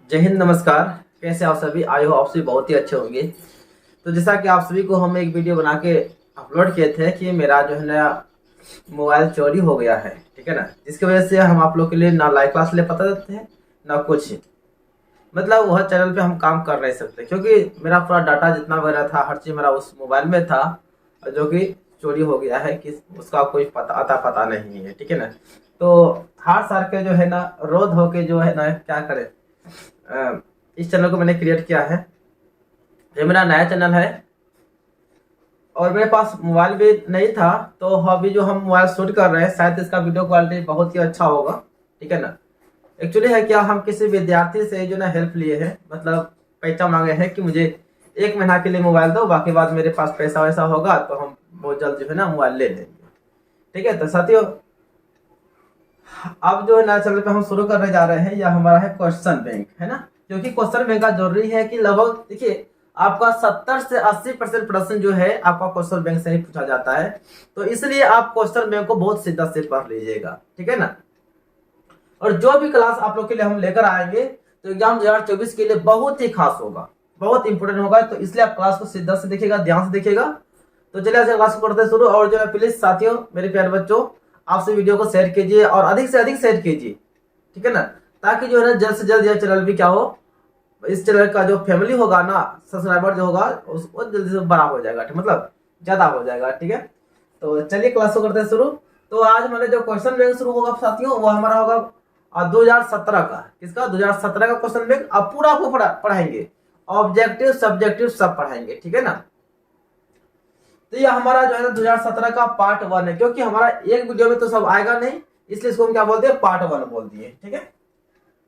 जय हिंद, नमस्कार। कैसे आप सभी? आई हो आप सभी बहुत ही अच्छे होंगे। तो जैसा कि आप सभी को हम एक वीडियो बना के अपलोड किए थे कि मेरा जो है ना मोबाइल चोरी हो गया है, ठीक है ना। जिसकी वजह से हम आप लोग के लिए ना लाइव क्लास ले पता देते हैं ना कुछ, मतलब वह चैनल पे हम काम कर नहीं सकते क्योंकि मेरा पूरा डाटा जितना वगैरह था हर चीज़ मेरा उस मोबाइल में था, जो कि चोरी हो गया है कि उसका कोई पता नहीं है, ठीक है ना। तो हार सार के जो है ना रोध हो के जो है ना क्या करें, इस चैनल को मैंने क्रिएट किया है। ये मेरा नया चैनल है और मेरे पास मोबाइल भी नहीं था, तो अभी जो हम मोबाइल शूट कर रहे हैं शायद इसका वीडियो क्वालिटी बहुत ही अच्छा होगा, ठीक है ना। एक्चुअली है क्या, हम किसी विद्यार्थी से जो ना हेल्प लिए हैं, मतलब पैसा मांगे हैं कि मुझे 1 महीना के लिए मोबाइल दो, बाकी बाद मेरे पास पैसा वैसा होगा तो हम बहुत जल्द जो है ना मोबाइल ले लेंगे, ठीक है। तो साथियों, अब जो है नया चैनल पे हम शुरू करने जा रहे हैं, यह हमारा है क्वेश्चन बैंक, है ना। क्योंकि क्वेश्चन बैंक का जरूरी है कि लगभग देखिए आपका 70 से 80% प्रश्न जो है आपका क्वेश्चन बैंक से ही पूछा जाता है। तो इसलिए आप क्वेश्चन बैंक को बहुत सीधा से पढ़ लीजिएगा, ठीक है ना। और जो भी क्लास आप लोग के लिए हम लेकर आएंगे तो एग्जाम 2024 के लिए बहुत ही खास होगा, बहुत इंपोर्टेंट होगा। तो इसलिए आप क्लास को सीधा से देखिएगा, ध्यान से देखिएगा। तो चलिए आज क्लास को करते शुरू। और जो है प्लीज साथियों, मेरे प्यारे बच्चों, आपसे वीडियो को शेयर कीजिए और अधिक से अधिक शेयर कीजिए, ठीक है ना। ताकि जो है ना जल्द से जल्द यह चैनल भी क्या हो, इस चैनल का जो फैमिली होगा ना, सब्सक्राइबर जो होगा उसको जल्दी से बड़ा हो जाएगा, मतलब ज्यादा हो जाएगा, ठीक है। तो चलिए क्लास को करते हैं शुरू। तो आज हमारे जो क्वेश्चन बैंक शुरू होगा साथियों, वो हमारा होगा 2017 का। किसका? 2017 का क्वेश्चन बैंक। अब पूरा आपको पढ़ाएंगे, ऑब्जेक्टिव सब्जेक्टिव सब पढ़ाएंगे, ठीक है ना। तो ये हमारा जो है ना 2017 का पार्ट 1 है, क्योंकि हमारा एक वीडियो में तो सब आएगा नहीं, इसलिए इसको हम क्या बोलते हैं, पार्ट 1 बोल दिए, ठीक है।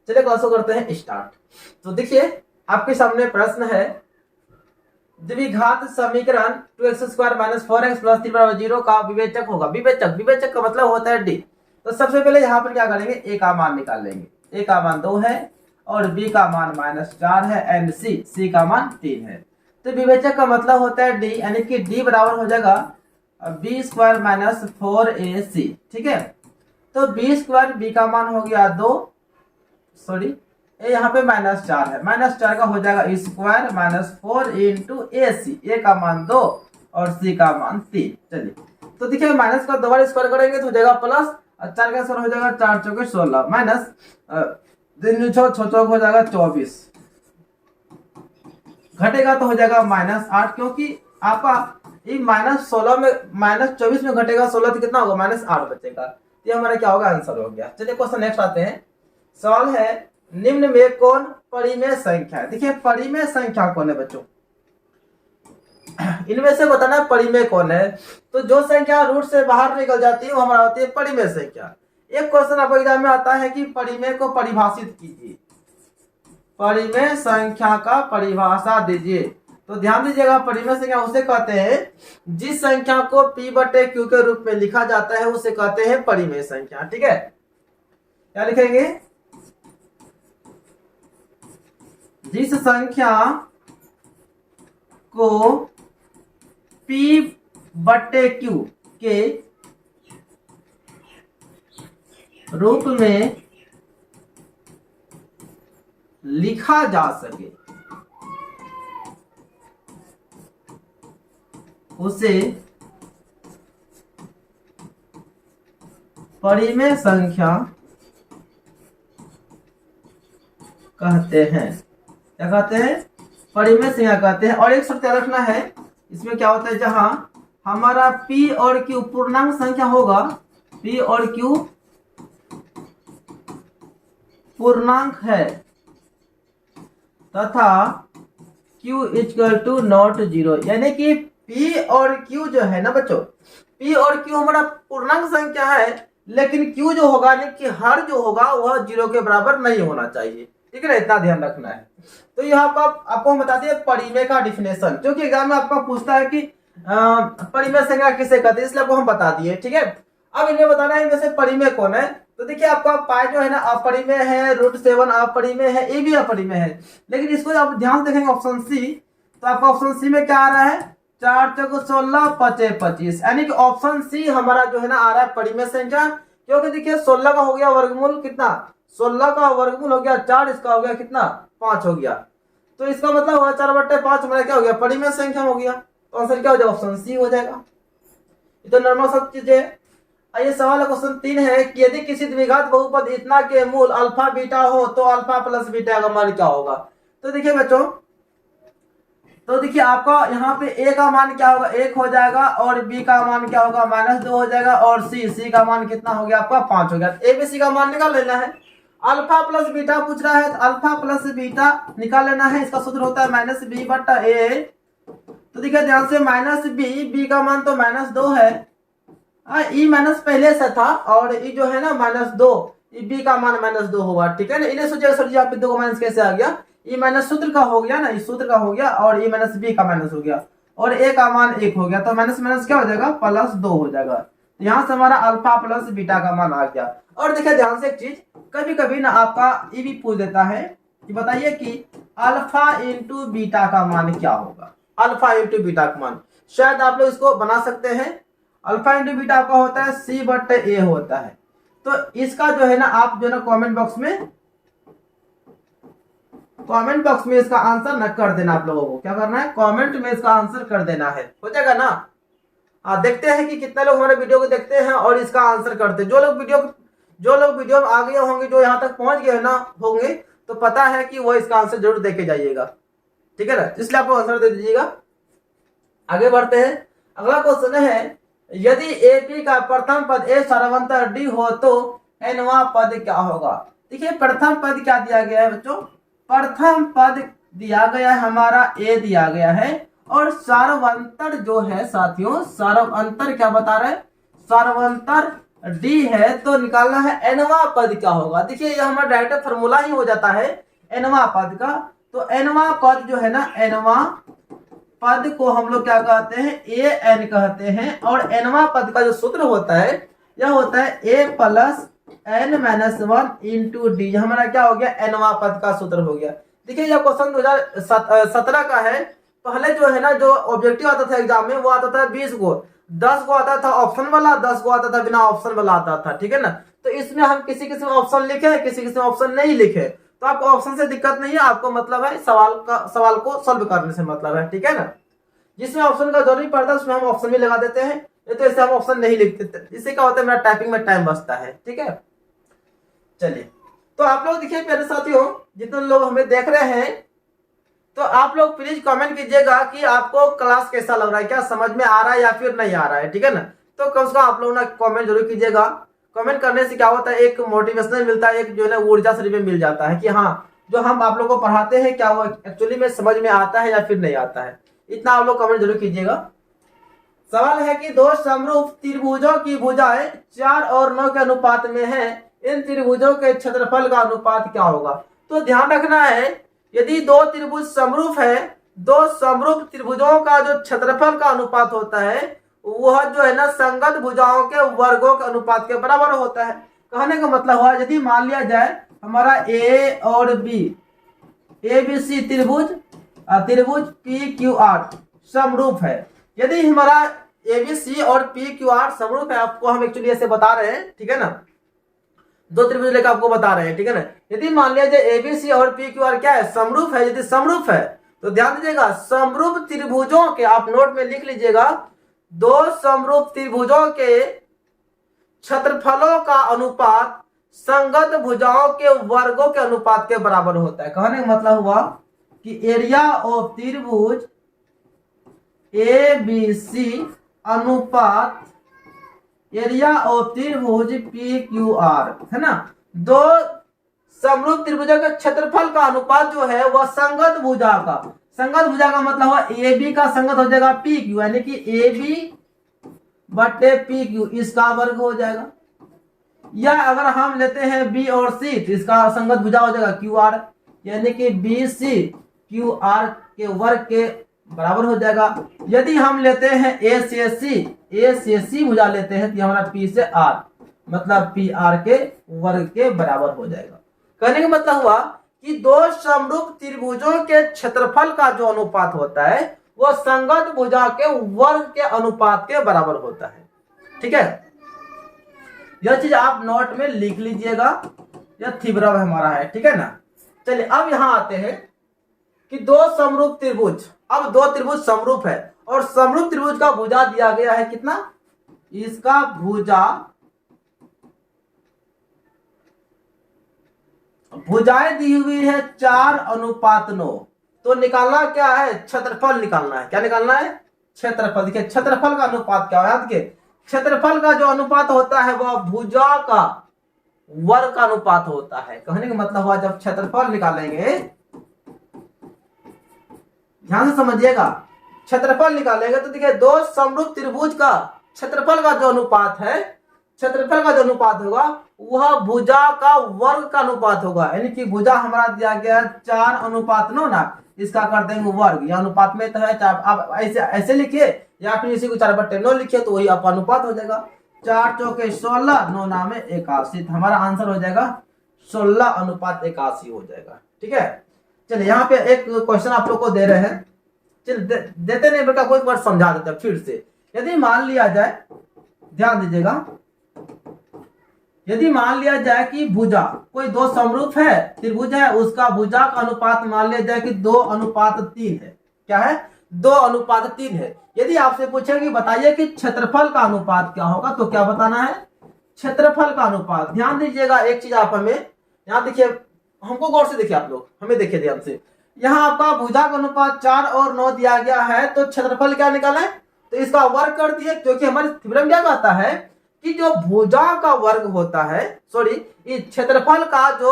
चलिए क्लास को करते हैं स्टार्ट। तो देखिए आपके सामने प्रश्न है, द्विघात समीकरण 2x² - 4x + 3 = 0 का विवेचक होगा। विवेचक, विवेचक का मतलब होता है डी। तो सबसे पहले यहाँ पर क्या करेंगे, ए का मान निकाल लेंगे। ए का मान 2 है और बी का मान -4 है एंड सी का मान 3 है। तो विवेचक का मतलब होता है डी, यानी कि डी बराबर हो जाएगा b² - 4ac, ठीक है। तो b² बी का मान हो गया 2, सॉरी ए यहाँ पे -4 है, -4 का हो जाएगा स्क्वायर -4 इंटू ए सी। ए का मान 2 और सी का मान 3। चलिए तो देखिए माइनस का दोबारा स्क्वायर करेंगे तो हो जाएगा प्लस, और 4 का स्क्वायर हो जाएगा 4 चौके 16 माइनस 3 6 चौक हो जाएगा 24, घटेगा तो हो जाएगा -8, क्योंकि आपका ये -16 में -24 में घटेगा 16 तो कितना होगा, -8 बचेगा। ये हमारा क्या होगा, आंसर हो गया। चलिए क्वेश्चन नेक्स्ट आते हैं। सवाल है, निम्न में कौन परिमेय संख्या है। देखिए परिमेय संख्या कौन है बच्चों, इनमें से बताना परिमेय कौन है। तो जो संख्या रूट से बाहर निकल जाती है वो हमारा होती है परिमेय संख्या। एक क्वेश्चन आपको एग्जाम में आता है कि परिमेय को परिभाषित कीजिए, परिमेय संख्या का परिभाषा दीजिए। तो ध्यान दीजिएगा, परिमेय संख्या उसे कहते हैं जिस संख्या को p/q के रूप में लिखा जाता है उसे कहते हैं परिमेय संख्या, ठीक है। क्या लिखेंगे, जिस संख्या को p/q के रूप में लिखा जा सके उसे परिमेय संख्या कहते हैं। क्या कहते हैं, परिमेय संख्या कहते हैं। और एक शर्त याद रखना है, इसमें क्या होता है, जहां हमारा p और q पूर्णांक संख्या होगा, p और q पूर्णांक है तथा q = नॉट 0, यानी कि p और q जो है ना बच्चों, p और q हमारा पूर्णांक संख्या है, लेकिन q जो होगा यानी कि हर जो होगा वह 0 के बराबर नहीं होना चाहिए, ठीक है ना, इतना ध्यान रखना है। तो यहाँ पर आपको हम बताते हैं परिमेय का डिफिनेशन, क्योंकि एग्जाम में आपका पूछता है कि परिमेय संख्या किसे कहते हैं, इसलिए आपको हम बता दिए, ठीक है। अब इन्हें बताना है इनमें से परिमेय कौन है। तो देखिए आपका पाई जो है ना अपरिमेय है, √7 अपरिमेय है, ए भी अपरिमेय है। लेकिन इसको आप ध्यान से देखेंगे ऑप्शन सी, तो आपका ऑप्शन सी में क्या आ रहा है, 4 चौक 16 5 25, यानी कि ऑप्शन सी हमारा जो है ना आ रहा है परिमेय संख्या, क्योंकि देखिए 16 का हो गया वर्गमूल कितना, 16 का वर्गमूल हो गया 4, इसका हो गया कितना 5 हो गया। तो इसका मतलब हुआ 4/5 हमारा क्या हो गया, परिमेय संख्या हो गया। तो आंसर क्या हो जाएगा, ऑप्शन सी हो जाएगा। ये तो नॉर्मल सब चीजें। आइए सवाल क्वेश्चन 3 है कि यदि किसी द्विघात बहुपद इतना के मूल अल्फा बीटा हो तो अल्फा प्लस बीटा का मान क्या होगा। तो देखिए बच्चों, तो देखिए आपका यहाँ पे a का मान क्या होगा, 1 हो जाएगा, और b का मान क्या होगा, -2 हो जाएगा, और c का मान कितना हो गया आपका 5 हो गया। a b c का मान निकाल लेना है। अल्फा प्लस बीटा पूछ रहा है, तो अल्फा प्लस बीटा निकाल लेना है। इसका सूत्र होता है -b/a। तो देखिए ध्यान से, -b का मान तो -2 है, ई माइनस पहले से था, और ई जो है ना -2, बी का मान -2 होगा, ठीक है ना। इन्हें सोचिए सर जी आप 2 का माइनस कैसे आ गया, ई माइनस सूत्र का हो गया ना, इस सूत्र का हो गया, और ई माइनस बी का माइनस हो गया, और ए का मान 1 हो गया, तो माइनस माइनस क्या हो जाएगा, +2 हो जाएगा। यहाँ से हमारा अल्फा प्लस बीटा का मान आ गया। और देखिए ध्यान से एक चीज, कभी कभी ना आपका ये भी पूछ देता है कि बताइए कि अल्फा इंटू बीटा का मान क्या होगा। अल्फा इंटू बीटा का मान शायद आप लोग इसको बना सकते हैं। अल्फा इंटू बीटा आपका होता है c/a होता है। तो इसका जो है ना आप जो है ना कमेंट बॉक्स में इसका आंसर न कर देना। आप लोगों को क्या करना है, कमेंट में इसका आंसर कर देना है, हो जाएगा ना। देखते हैं कि कितने लोग हमारे वीडियो को देखते हैं और इसका आंसर करते हैं। जो लोग वीडियो में आगे होंगे, जो यहाँ तक पहुंच गए ना होंगे, तो पता है कि वो इसका आंसर जरूर देके जाइएगा, ठीक है ना, इसलिए आप आंसर दे दीजिएगा। आगे बढ़ते हैं, अगला क्वेश्चन है, यदि AP का प्रथम पद A सर्वांतर D हो तो nवां पद क्या होगा। देखिए प्रथम पद क्या दिया गया है बच्चों, प्रथम पद दिया गया है हमारा A दिया गया है, और सर्वांतर जो है साथियों, सर्वांतर क्या बता रहे हैं, सर्वांतर D है, तो निकालना है nवां पद क्या होगा। देखिए यह हमारा डायरेक्ट फॉर्मूला ही हो जाता है nवां पद का। तो nवां पद जो है ना, nवां पद को हम लोग क्या कहते हैं, an कहते हैं, और nवां पद का जो सूत्र होता है यह होता है a + n-1 इंटू डी। हमारा क्या हो गया, nवां पद का सूत्र हो गया। देखिए यह क्वेश्चन 2017 का है। पहले जो है ना, जो ऑब्जेक्टिव आता था एग्जाम में, वो आता था 20 को, 10 को आता था ऑप्शन वाला, 10 को आता था बिना ऑप्शन वाला आता था, ठीक है ना। तो इसमें हम किसी किसी में ऑप्शन लिखे, किसी किसी में ऑप्शन नहीं लिखे, तो आपको ऑप्शन से दिक्कत नहीं है, आपको मतलब है सवाल को सॉल्व करने से मतलब है, ठीक है ना। जिसमें ऑप्शन का जरूरी पड़ता है उसमें हम ऑप्शन भी लगा देते हैं, नहीं तो इससे हम ऑप्शन नहीं लिखते। इससे क्या होता है, मेरा टाइपिंग में टाइम बचता है, ठीक है। चलिए, तो आप लोग देखिए प्यारे साथियों, जितने लोग हमें देख रहे हैं, तो आप लोग प्लीज कमेंट कीजिएगा कि आपको क्लास कैसा लग रहा है, क्या समझ में आ रहा है या फिर नहीं आ रहा है, ठीक है ना। तो कम से कम आप लोग ना कमेंट जरूर कीजिएगा। कमेंट करने से क्या होता है, एक मोटिवेशनल मिलता है, एक जो है ना ऊर्जा शरीर में मिल जाता है कि हाँ, जो हम आप लोगों को पढ़ाते हैं क्या वो एक्चुअली में समझ में आता है या फिर नहीं आता है। इतना आप लोग कमेंट जरूर कीजिएगा। सवाल है कि दो समरूप त्रिभुजों की भुजाएं 4 और 9 के अनुपात में है, इन त्रिभुजों के क्षेत्रफल का अनुपात क्या होगा। तो ध्यान रखना है, यदि दो त्रिभुज समरूप है, दो समरूप त्रिभुजों का जो क्षेत्रफल का अनुपात होता है वह जो है ना संगत भुजाओं के वर्गों के अनुपात के बराबर होता है। कहने का मतलब हुआ, यदि मान लिया जाए हमारा A और B, ABC त्रिभुज PQR समरूप है, यदि हमारा ABC और PQR समरूप है, आपको हम एक्चुअली ऐसे बता रहे हैं, ठीक है ना, दो त्रिभुज लेकर आपको बता रहे हैं, ठीक है ना। यदि मान लिया जाए ABC और PQR क्या है, समरूप है, यदि समरूप है तो ध्यान दीजिएगा, समरूप त्रिभुजों के, आप नोट में लिख लीजिएगा, दो समरूप त्रिभुजों के क्षेत्रफलों का अनुपात संगत भुजाओं के वर्गों के अनुपात के बराबर होता है। कहने का मतलब हुआ कि एरिया ऑफ त्रिभुज ABC अनुपात एरिया ऑफ त्रिभुज PQR, है ना। दो समरूप त्रिभुजों के क्षेत्रफल का अनुपात जो है वह संगत भुजा का, संगत भुजा का मतलब हुआ AB का संगत हो जाएगा PQ, यानी कि AB / PQ, इसका वर्ग हो जाएगा। या अगर हम लेते हैं B और C, तो इसका संगत भुजा हो जाएगा QR, यानी कि BC QR के वर्ग के बराबर हो जाएगा। यदि हम लेते हैं A से C भुजा लेते हैं, तो हमारा P से R, मतलब PR के वर्ग के बराबर हो जाएगा। कहने का मतलब हुआ कि दो समरूप त्रिभुजों के क्षेत्रफल का जो अनुपात होता है वह संगत भुजा के वर्ग के अनुपात के बराबर होता है, ठीक है। यह चीज आप नोट में लिख लीजिएगा। यह थीवरम हमारा है, ठीक है ना। चलिए अब यहां आते हैं कि दो समरूप त्रिभुज, अब दो त्रिभुज समरूप है और समरूप त्रिभुज का भुजा दिया गया है कितना, इसका भुजाएं दी हुई है 4:9। तो निकालना क्या है, क्षेत्रफल निकालना है। क्या निकालना है, क्षेत्रफल। देखिए क्षेत्रफल का अनुपात क्या है, देखिए क्षेत्रफल का जो अनुपात होता है वह भुजा का वर्ग का अनुपात होता है। कहने का मतलब हुआ जब क्षेत्रफल निकालेंगे, ध्यान से समझिएगा, क्षेत्रफल निकालेंगे तो देखिए दो समरूप त्रिभुज का क्षेत्रफल का जो अनुपात है, क्षेत्रफल का जो अनुपात होगा वह भुजा का वर्ग का अनुपात होगा। यानी कि भुजा हमारा दिया गया 4:9 ना, इसका कर देंगे वर्ग। यह अनुपात में तो है, आप ऐसे ऐसे लिखिए या फिर इसी को 4/9 लिखिए तो वही आपका अनुपात हो जाएगा। 4 चौके 16, 9 नामे 81। हमारा आंसर हो जाएगा 16:81 हो जाएगा, ठीक है। चलिए यहाँ पे एक क्वेश्चन आप लोग को दे रहे हैं, चल देते नहीं बेटा, कोई बार समझा देते हैं फिर से। यदि मान लिया जाए, ध्यान दीजिएगा, यदि मान लिया जाए कि भुजा कोई दो समरूप है त्रिभुज है, उसका भुजा का अनुपात मान लिया जाए कि 2:3 है। क्या है, 2:3 है। यदि आपसे पूछे कि बताइए कि क्षेत्रफल का अनुपात क्या होगा, तो क्या बताना है, क्षेत्रफल का अनुपात। ध्यान दीजिएगा एक चीज, आप हमें यहाँ देखिए, हमको गौर से देखिए, आप लोग हमें देखिए ध्यान से। यहाँ आपका भुजा का अनुपात 4 और 9 दिया गया है, तो क्षेत्रफल क्या निकाला है, तो इसका वर्ग कर दिए, क्योंकि हमारे थ्योरम क्या कहता है कि जो भुजा का वर्ग होता है, सॉरी, इस क्षेत्रफल का जो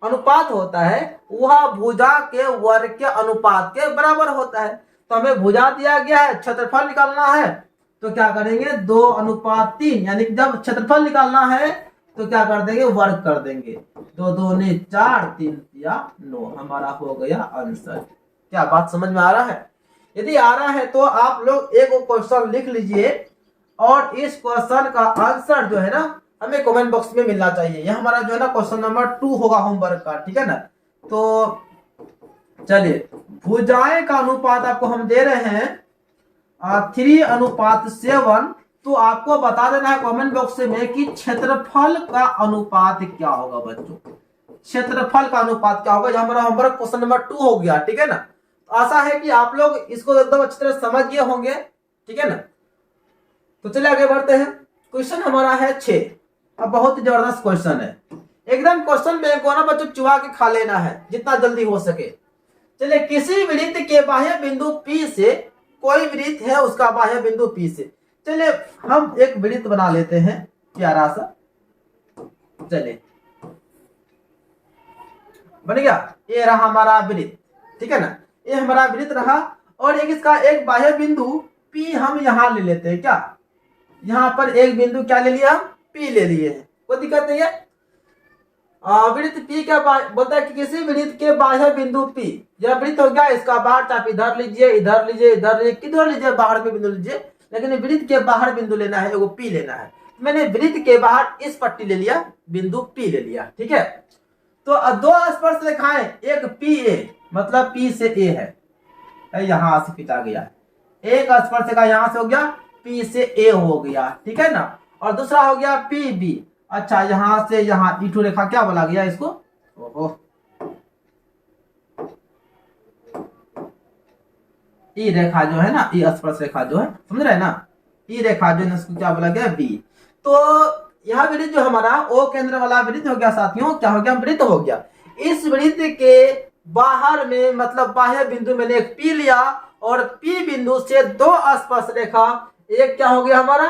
अनुपात होता है वह भुजा के वर्ग के अनुपात के बराबर होता है। तो हमें भुजा दिया गया है, क्षेत्रफल निकालना है, तो क्या करेंगे 2:3, यानी कि जब क्षेत्रफल निकालना है तो क्या कर देंगे, वर्ग कर देंगे। 2 दूनी 4, 3 या 9, हमारा हो गया आंसर। क्या बात समझ में आ रहा है? यदि आ रहा है तो आप लोग एक क्वेश्चन लिख लीजिए और इस क्वेश्चन का आंसर जो है ना हमें कमेंट बॉक्स में मिलना चाहिए। यह हमारा जो है ना क्वेश्चन नंबर 2 होगा होमवर्क का, ठीक है ना। तो चलिए, भुजाएं का अनुपात आपको हम दे रहे हैं 3:7। तो आपको बता देना है कमेंट बॉक्स में कि क्षेत्रफल का अनुपात क्या होगा बच्चों, क्षेत्रफल का अनुपात क्या होगा। हमारा होमवर्क क्वेश्चन नंबर 2 हो गया, ठीक है ना। तो आशा है कि आप लोग इसको एकदम अच्छी तरह समझ गए होंगे, ठीक है ना। तो चलिए आगे बढ़ते हैं। क्वेश्चन हमारा है 6। अब बहुत ही जबरदस्त क्वेश्चन है, एकदम क्वेश्चन बैंक को ना बच्चों चुवा के खा लेना है जितना जल्दी हो सके। चलिए, किसी वृत्त के बाह्य बिंदु P से, कोई वृत्त है उसका बाह्य बिंदु P से, चलिए हम एक वृत्त बना लेते हैं प्यारा सा। चलिए बन गया, ये रहा हमारा वृत्त, ठीक है ना, ये हमारा वृत्त रहा। और एक इसका एक बाह्य बिंदु P हम यहां ले लेते हैं। क्या, यहां पर एक बिंदु क्या ले लिया, P ले लिए हैं, कोई दिक्कत नहीं है। वृत्त P क्या बोलता है कि किसी वृत्त के बाह्य बिंदु P, यह वृत्त हो गया, इसका बाहर चाप इधर लीजिए, इधर लीजिए, इधर लीजिए, किधर लीजिए, बाहर में बिंदु लीजिए, लेकिन वृत्त के बाहर बिंदु लेना है, वो P लेना है। मैंने वृत्त के बाहर इस पट्टी ले लिया, बिंदु P ले लिया, ठीक है। तो दो स्पर्श रेखाएं, एक PA मतलब P से A है, यहां से खींचा गया, एक स्पर्श रेखा यहां से हो गया, P से A हो गया, ठीक है ना। और दूसरा हो गया PB, अच्छा यहां से यहां E2 रेखा क्या बोला गया इसको, ओहो, ई रेखा जो है ना, ई स्पर्श रेखा जो है, समझ रहे ना, ई रेखा जो है इसको क्या बोला गया, बी। तो यह वृत्त जो हमारा O केंद्र वाला वृत्त हो गया साथियों, क्या हो गया, वृत्त हो गया। इस वृत्त के बाहर में मतलब बाह्य बिंदु मैंने एक P लिया और P बिंदु से दो स्पर्श रेखा, एक क्या हो गया हमारा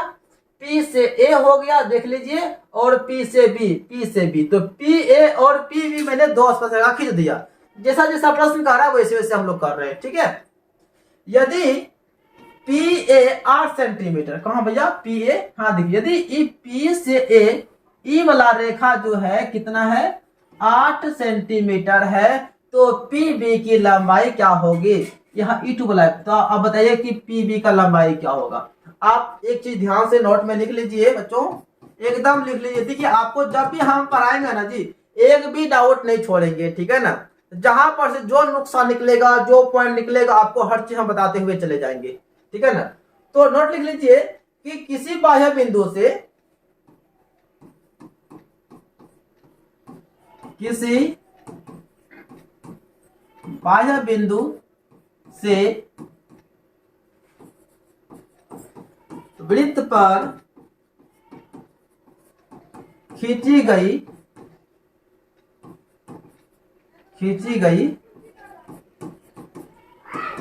P से A हो गया, देख लीजिए, और P से B, P से B, तो PA और PB मैंने दो स्पर्श रेखा खींच दिया। जैसा जैसा प्रश्न कर रहा है वैसे वैसे हम लोग कर रहे हैं, ठीक है। यदि PA 8 सेंटीमीटर, कहा भैया PA, हाँ देखिए, यदि P से A ई वाला रेखा जो है कितना है, 8 सेंटीमीटर है, तो PB की लंबाई क्या होगी, यहाँ E2 वाला है। तो अब बताइए कि PB का लंबाई क्या होगा। आप एक चीज ध्यान से नोट में लिख लीजिए बच्चों, एकदम लिख लीजिए। देखिए आपको जब भी हम पढ़ाएंगे ना जी, एक भी डाउट नहीं छोड़ेंगे, ठीक है ना। जहां पर से जो नुक्सान निकलेगा, जो पॉइंट निकलेगा, आपको हर चीज हम बताते हुए चले जाएंगे, ठीक है ना। तो नोट लिख लीजिए कि किसी बाह्य बिंदु से किसी बाह्य बिंदु से वृत्त पर खींची गई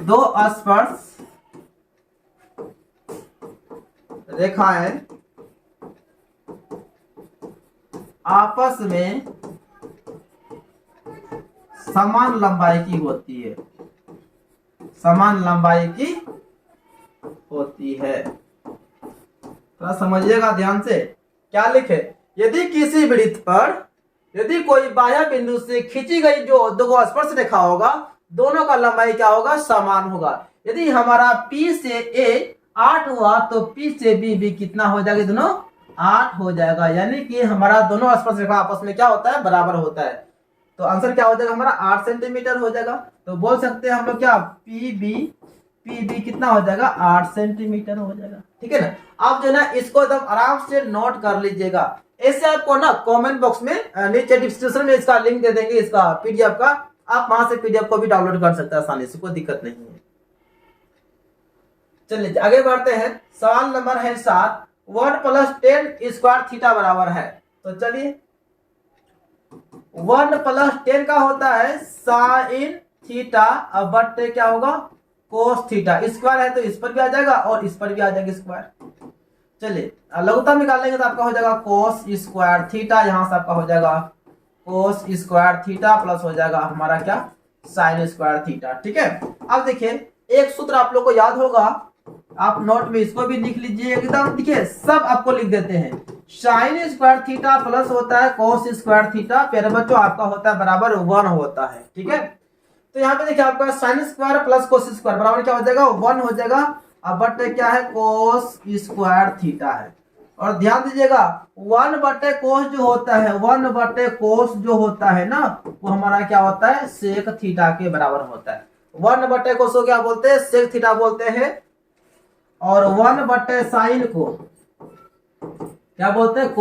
दो स्पर्श रेखाएं आपस में समान लंबाई की होती है, समान लंबाई की होती है। थोड़ा समझिएगा ध्यान से। क्या लिखे, यदि किसी वृत्त पर यदि कोई बाह्य बिंदु से खींची गई जो दो स्पर्श रेखा होगा, दोनों का लंबाई क्या होगा, समान होगा। यदि हमारा P से A 8 हुआ तो P से B भी कितना हो जाएगा, दोनों 8 हो जाएगा। यानी कि हमारा दोनों स्पर्श रेखा आपस में क्या होता है, बराबर होता है। तो आंसर क्या हो जाएगा हमारा 8 सेंटीमीटर हो जाएगा। तो बोल सकते हैं हम लोग क्या, PB कितना हो जाएगा, 8 सेंटीमीटर हो जाएगा। ठीक है ना। आप जो है ना इसको एकदम आराम से नोट कर लीजिएगा। ऐसे आपको ना कमेंट बॉक्स में नीचे डिस्क्रिप्शन में इसका लिंक दे देंगे, इसका PDF का। आप वहां से PDF को भी डाउनलोड कर सकते हैं आसानी से, कोई दिक्कत नहीं है। चलिए आगे बढ़ते हैं। सवाल नंबर है 7। 1 + 10 स्क्वायर थीटा बराबर है। तो चलिए 1 + 10 का होता है साइन थीटा, अब बट्टे क्या होगा, कोस थीटा। स्क्वायर है तो इस पर भी आ जाएगा और इस पर भी आ जाएगा स्क्वायर। चलिए लघुत्तम निकालेंगे तो आपका हो जाएगा कोस स्क्वायर थीटा, यहां से आपका हो जाएगा कोस स्क्वायर थीटा प्लस हो जाएगा हमारा क्या, साइन स्क्वायर थीटा। ठीक है। अब देखिए एक सूत्र आप लोग को याद होगा, आप नोट में इसको भी लिख लीजिए एकदम। देखिए सब आपको लिख देते हैं। साइन स्क्वायर थीटा प्लस होता है कोस स्क्वायर थीटा, प्यारे बच्चों आपका होता है बराबर 1 होता है। ठीक है। तो यहाँ पे देखिए आपका sine square plus cos square बराबर क्या हो जाएगा, 1 हो जाएगा। अब बटे क्या है, कोस स्क्वायर थीटा है। और ध्यान दीजिएगा 1 बटे कोस जो होता है, 1 बटे कोस जो होता है ना, वो हमारा क्या होता है, सेक थीटा के बराबर होता है। 1 बटे कोस को क्या बोलते हैं, सेक थीटा बोलते हैं। और 1 बटे साइन को क्या बोलते हैं,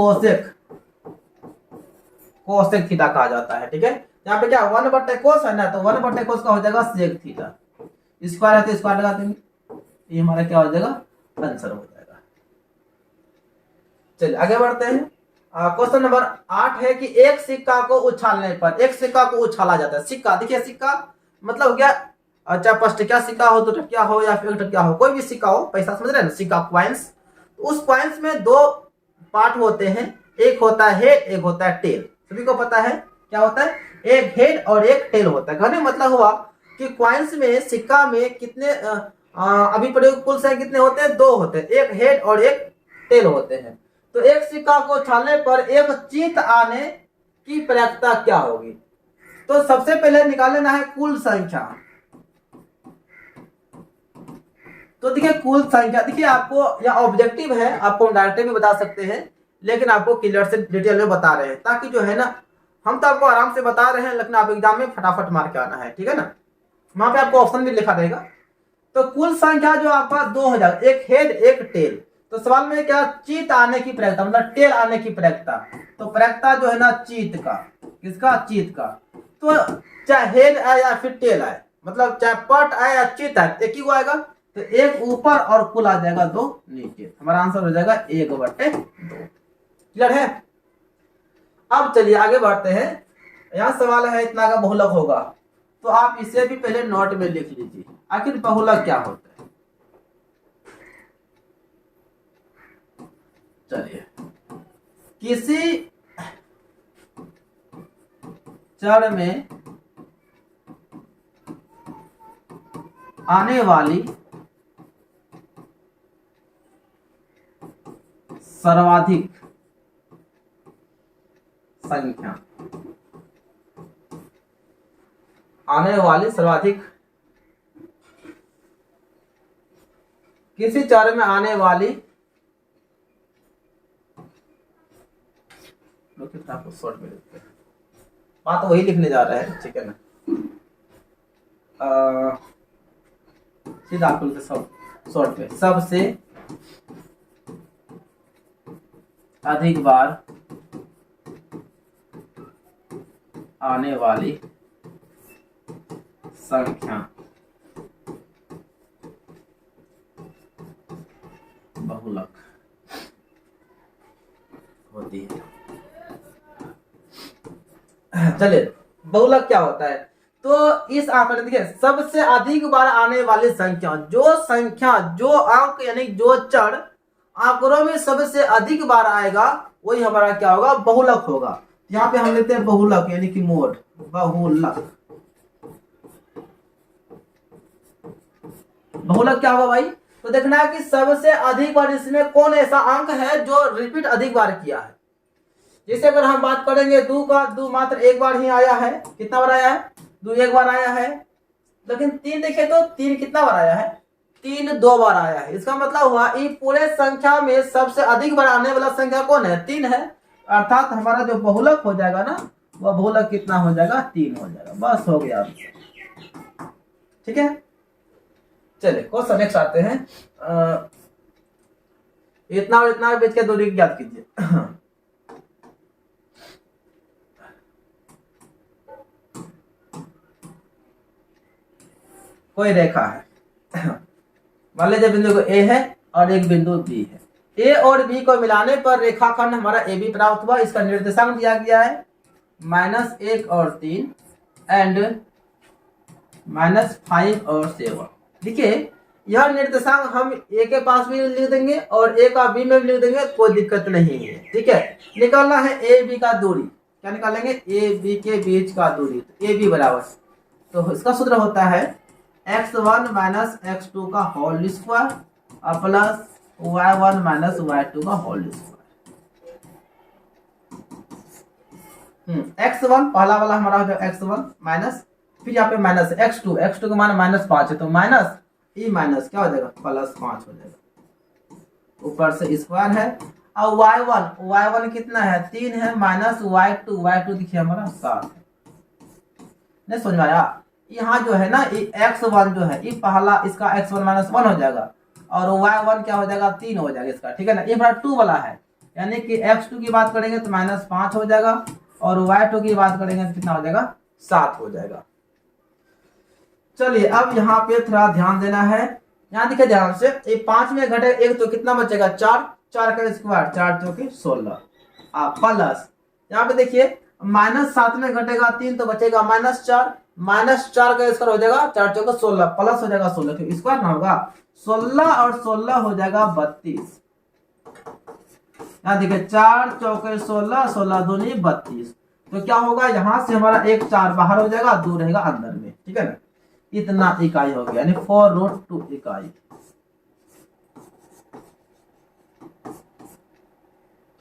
कोसेक थीटा कहा जाता है। ठीक है। यहाँ पे क्या 1 बटे कोस है ना, तो 1 बटे कोस का हो जाएगा सेक थीटा। स्क्वायर है तो स्क्वायर लगा देंगे, ये हमारा क्या हो जाएगा, आंसर हो जाएगा। चलिए आगे बढ़ते हैं। क्वेश्चन नंबर 8 है कि एक सिक्का को उछालने पर, एक सिक्का को उछाला जाता है। सिक्का देखिए, सिक्का मतलब हो गया, चाहे 5 टकिया सिक्का हो, 2 टकिया हो या फिर 1 टकिया हो, कोई भी सिक्का हो, पैसा समझ रहे हैं ना, सिक्का कॉइंस। उस कॉइंस में 2 पार्ट होते हैं, एक होता है हेड, एक होता है टेल। सभी को पता है क्या होता है, एक हेड और एक टेल होता है। कहने मतलब हुआ कि कॉइंस में, सिक्का में कितने अभी प्रयोग कुल संख्या कितने होते हैं, 2 होते हैं, एक हेड और एक टेल होते हैं। तो एक सिक्का को उछालने पर एक चीत आने की प्रयत्ता क्या होगी। तो सबसे पहले निकाल लेना है कुल संख्या। तो देखिए कुल संख्या, देखिए आपको यह ऑब्जेक्टिव है, आपको डायरेक्ट भी बता सकते हैं, लेकिन आपको क्लियर से डिटेल में बता रहे हैं, ताकि जो है ना, हम तो आपको आराम से बता रहे हैं, लेकिन आप एग्जाम में फटाफट मार के आना है। ठीक है ना। वहां पे आपको ऑप्शन भी लिखा रहेगा। तो कुल संख्या जो आपका 2 हो जाएगा, एक हेड एक टेल। तो सवाल में क्या, चीत आने की प्रयत्ता, मतलब टेल आने की प्रयत्ता। तो प्रयत्ता जो है ना चीत का, किसका, चीत का। तो चाहे हेड आए या फिर टेल आए, मतलब चाहे पट आए या चीत आए, एक ही को आएगा। तो एक ऊपर और कुल आ जाएगा 2 नीचे। हमारा आंसर हो जाएगा 1/2। क्लियर है। अब चलिए आगे बढ़ते हैं। यहाँ सवाल है इतना का बहुलक होगा, तो आप इसे भी पहले नोट में लिख लीजिए, आखिर बहुलक क्या होता है। चलिए, किसी चर में आने वाली सर्वाधिक संख्या, आने वाली सर्वाधिक, किसी चर में आने वाली, आपको शॉर्ट में लिखते हैं, बात वही लिखने जा रहा है। ठीक है ना। सीधा आपको शॉर्ट में, सबसे अधिक बार आने वाली संख्या बहुलक होती है। चलिए, बहुलक क्या होता है? तो इस आंकड़े देखिए, सबसे अधिक बार आने वाली संख्या, जो अंक यानी जो चर आंकड़ों में सबसे अधिक बार आएगा वही हमारा क्या होगा? बहुलक होगा। यहाँ पे हम लेते हैं बहुलक यानी कि मोड, बहुलक। बहुलक क्या होगा भाई? तो देखना है कि सबसे अधिक बार इसमें कौन ऐसा अंक है जो रिपीट अधिक बार किया है। जैसे अगर हम बात करेंगे 2 का, 2 मात्र एक बार ही आया है। कितना बार आया है? 2 एक बार आया है। लेकिन 3 देखे तो 3 कितना बार आया है? 3 2 बार आया है। इसका मतलब हुआ ये पूरे संख्या में सबसे अधिक बार आने वाला संख्या कौन है? 3 है। अर्थात हमारा जो बहुलक हो जाएगा ना, वह बहुलक कितना हो जाएगा? 3 हो जाएगा। बस हो गया। ठीक है, चलिए क्वेश्चन नेक्स्ट आते हैं। इतना और इतना बीच के दूरी ज्ञात कीजिए। कोई रेखा है, मान लीजिए बिंदु को ए है और एक बिंदु बी है। ए और बी को मिलाने पर रेखाखंड हमारा ए बी प्राप्त हुआ। इसका निर्देशांक दिया गया है -1 और 3 एंड -5 और 7। देखिए, यह निर्देशांक हम ए के पास भी लिख देंगे और ए का बी में भी लिख देंगे, कोई दिक्कत नहीं है। ठीक है, निकालना है ए बी का दूरी। क्या निकालेंगे? ए बी के बीच का दूरी। ए बी बराबर, तो इसका सूत्र होता है x1 माइनस x2 का whole square plus y1 minus y2 का होल स्क्वायर। x1 पहला वाला हमारा हो जाएगा x1 माइनस, फिर यहाँ पे माइनस x2 का मान -5 है, तो माइनस ई माइनस क्या हो जाएगा? +5 हो जाएगा। ऊपर से स्क्वायर है। और y1 कितना है? 3 है, माइनस y2 देखिए हमारा 7 है। नहीं समझ में आया? यहाँ जो है ना, x1 जो है, ये पहला इसका x1 -1 हो जाएगा और y1 क्या हो जाएगा? 3 हो जाएगा इसका। ठीक है ना, ये हमारा 2 वाला है, यानी कि x2 की बात करेंगे तो -5 हो जाएगा और y2 की बात करेंगे तो कितना हो जाएगा? 7 हो जाएगा। चलिए, अब यहाँ पे थोड़ा ध्यान देना है। यहाँ देखिए ध्यान से, ये 5 में घटे 1 तो कितना बचेगा? 4 का स्क्वायर, 4 चौके 16 प्लस यहाँ पे देखिए -7 में घटेगा 3 तो बचेगा -4, -4 का स्क्वायर हो जाएगा 4 चौके 16 प्लस हो जाएगा 16, तो स्क्वायर ना होगा 16 और 16 हो जाएगा 32। यहाँ देखिए 4 चौके 16, 16 दूनी 32। तो क्या होगा? यहाँ से हमारा एक 4 बाहर हो जाएगा, 2 रहेगा अंदर में। ठीक है ना, इतना इकाई हो गया, यानी 4√2 इकाई।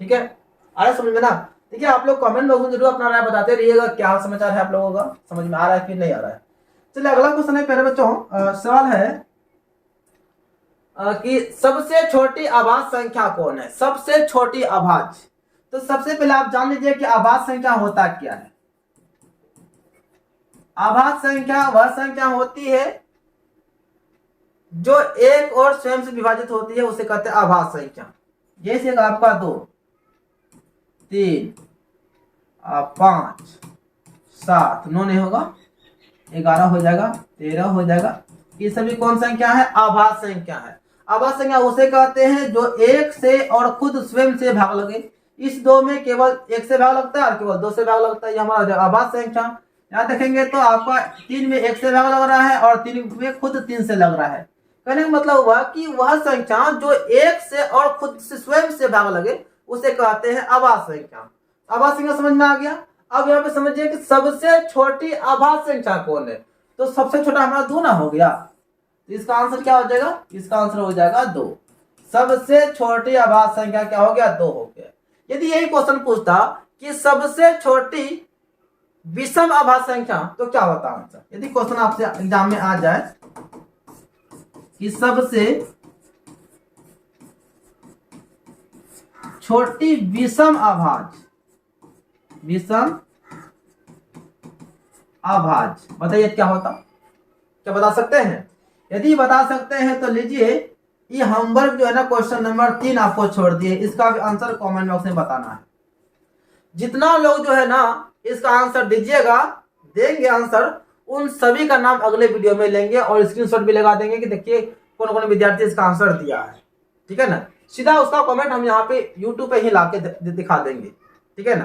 ठीक है, आया समझ में ना? देखिए, आप लोग कमेंट बॉक्स में जरूर अपना राय बताते रहिएगा, क्या समाचार है आप लोगों का, समझ में आ रहा है कि नहीं आ रहा है। चलिए अगला क्वेश्चन है प्यारे बच्चों। सवाल है कि सबसे छोटी अभाज्य संख्या कौन है? सबसे छोटी अभाज्य। तो सबसे पहले आप जान लीजिए कि अभाज्य संख्या होता क्या है। अभाज्य संख्या वह संख्या होती है जो एक और स्वयं से विभाजित होती है, उसे कहते हैं अभाज्य संख्या। जैसे आपका 2 3 5 7 9 नहीं होगा, 11 हो जाएगा, 13 हो जाएगा। ये सभी कौन संख्या है? अभाज्य संख्या है। अभाज्य संख्या उसे कहते हैं जो एक से और खुद स्वयं से भाग लगे। इस 2 में केवल 1 से भाग लगता है और केवल 2 से भाग लगता है, ये हमारा अभाज्य संख्या। यहाँ देखेंगे तो आपका 3 में 1 से भाग लग रहा है और 3 में खुद 3 से लग रहा है। कहने का मतलब हुआ कि वह संख्या जो 1 से और खुद से स्वयं से भाग लगे उसे कहते हैं अभाज्य संख्या। अभाज्य संख्या समझ में आ गया। अब यहाँ पे समझिए कि सबसे छोटी अभाज्य संख्या कौन है? तो सबसे छोटा हमारा 2 ना हो गया, तो इसका आंसर क्या हो जाएगा? इसका आंसर हो जाएगा 2। सबसे छोटी अभाज्य संख्या क्या हो गया? 2 हो गया। यदि यही क्वेश्चन पूछता कि सबसे छोटी विषम अभाज्य संख्या, तो क्या होता आंसर? यदि क्वेश्चन आपसे एग्जाम में आ जाए कि सबसे छोटी विषम अभाज्य, बताइए क्या होता? क्या बता सकते हैं? यदि बता सकते हैं तो लीजिए, ये होमवर्क जो है ना, क्वेश्चन नंबर 3 आपको छोड़ दिए, इसका भी आंसर कमेंट बॉक्स में बताना है। जितना लोग जो है ना इसका आंसर दीजिएगा, देंगे आंसर, उन सभी का नाम अगले वीडियो में लेंगे और स्क्रीनशॉट भी लगा देंगे कि देखिए कौन कौन विद्यार्थी इसका आंसर दिया है। ठीक है ना, सीधा उसका कमेंट हम यहाँ पे यूट्यूब पे ही लाके दिखा देंगे। ठीक है ना,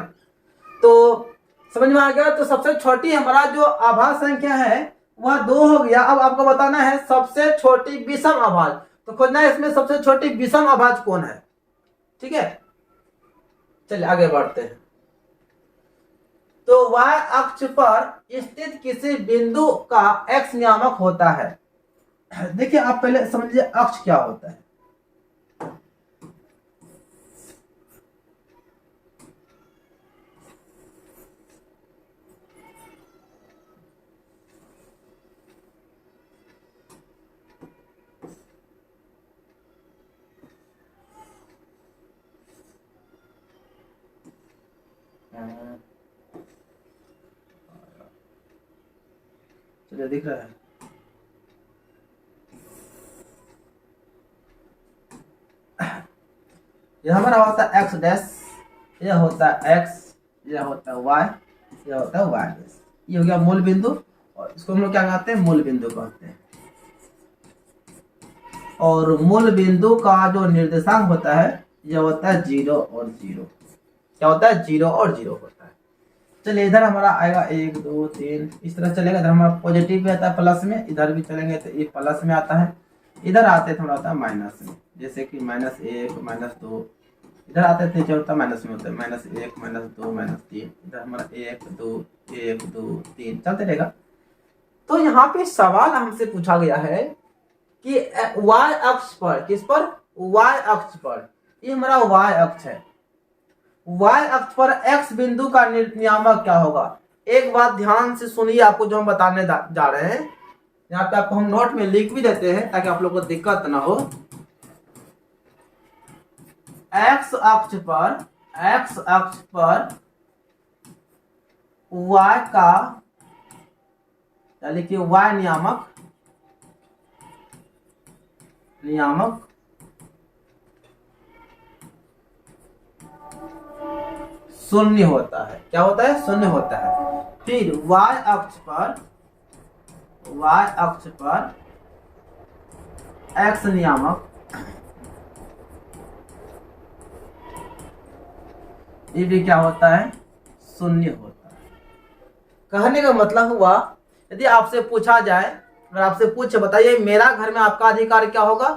तो समझ में आ गया। तो सबसे छोटी हमारा जो आभास संख्या है वह 2 हो गया। अब आपको बताना है सबसे छोटी विषम आभाज, तो खोजना है इसमें सबसे छोटी विषम आभाज कौन है। ठीक है, चलिए आगे बढ़ते हैं। तो y अक्ष पर स्थित किसी बिंदु का x नियामक होता है। देखिए आप पहले समझिए अक्ष क्या होता है। चलिए दिख रहा है, यह हमारा होता है एक्स डैश, यह होता है एक्स, यह होता है वाई, यह होता है वाई डैश। ये हो गया मूल बिंदु और इसको हम लोग क्या कहते हैं, मूल बिंदु कहते हैं। और मूल बिंदु का जो निर्देशांक होता है यह होता है 0 और 0। क्या होता है, 0 और 0 होता है। चलिए इधर हमारा आएगा 1 2 3 इस तरह चलेगा। इधर हमारा पॉजिटिव भी आता है प्लस में, इधर भी चलेंगे तो ये प्लस में आता है। इधर आते थोड़ा होता है माइनस में, जैसे कि -1 -2। इधर आते थे क्या होता है, माइनस में होता है -1 -2 -3। इधर हमारा 1 2 1 2 3 चलते रहेगा। तो यहाँ पे सवाल हमसे पूछा गया है कि y अक्ष पर, किस पर, y अक्ष पर, ये हमारा y अक्ष है, y अक्ष पर x बिंदु का नियामक क्या होगा। एक बात ध्यान से सुनिए, आपको जो हम बताने जा रहे हैं, यहाँ पे आपको हम नोट में लिख भी देते हैं ताकि आप लोग को दिक्कत ना हो। x अक्ष पर y का, लिखिए y नियामक शून्य होता है। क्या होता है, शून्य होता है। फिर y अक्ष पर x नियामक, ये भी क्या होता है, शून्य होता है। कहने का मतलब हुआ, यदि आपसे पूछा जाए, अगर आपसे पूछे बताइए मेरा घर में आपका अधिकार क्या होगा,